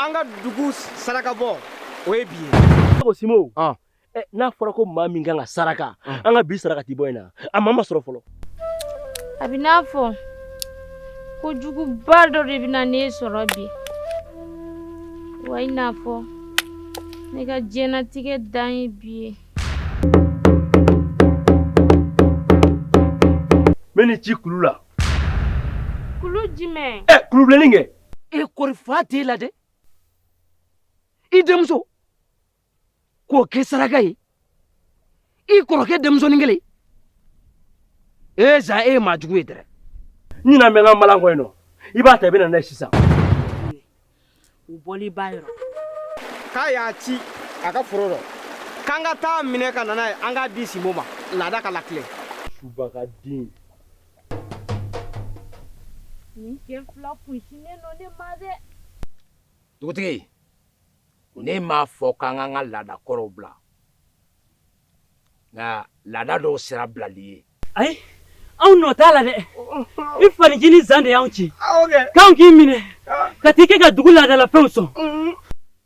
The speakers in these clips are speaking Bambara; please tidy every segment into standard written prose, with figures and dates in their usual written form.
Kanga dugu saraka bo. O ye bi. Ko Simo. N'a fɔra ko maa min kan ka saraka an ka bi saraka ti bɔ in na a ma sɔrɔ fɔlɔ a bɛ n'a fɔ ko juguba dɔ de bɛna ne sɔrɔ bi wa i n'a fɔ ne ka diɲɛlatigɛ dan ye bi ye mɛ ni ci kulu la kulu jumɛn kulu bilenin kɛ kɔri fa t'e la dɛ i denmuso k'o kɛ saraka ye i kɔrɔkɛ denmusonin kelen za e ye maa jugu ye dɛ ɲinan bɛ n ka malan kɔ yen nɔ i b'a ta i bɛ na n'a ye sisan u bɔli ba yɔrɔ k'a y'a ci a ka foro rɔ k'an ka taa minɛ ka na n'a ye an k'a di Simo ma laada ka lakile subaga den nin cɛ fila kunsinen don ne ma dɛ dugutigi ne m'a fɔ k'an k'an ka laada kɔrɔw bila nka laada dɔw sera bilali ye ayi anw nɔ t'a la dɛ i fanicinin zan de y'anw ci k'anw k'i minɛ ka t'i kɛ ka dugu laadalafɛnw sɔn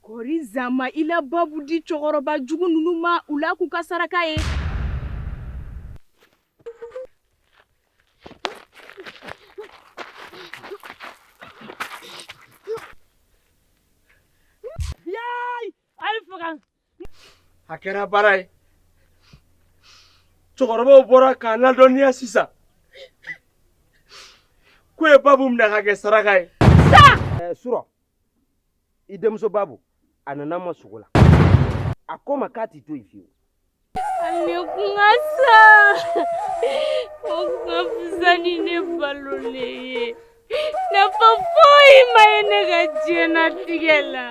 kɔri zan ma i la babu di cɛkɔrɔba jugu ninnu ma u la k'u ka saraka ye a kɛra baara ye cɛkɔrɔbaw bɔra k'a ladɔnniya sisan ko ye babu minɛ ka kɛ saraka ye surɔ i denmuso babu a nana ma sogo la a ko ma k'a ti to yen fiyewu ne kun ka sa o ka fisa ni ne balolen ye nafa foyi ma ye ne ka diɲɛlatigɛ la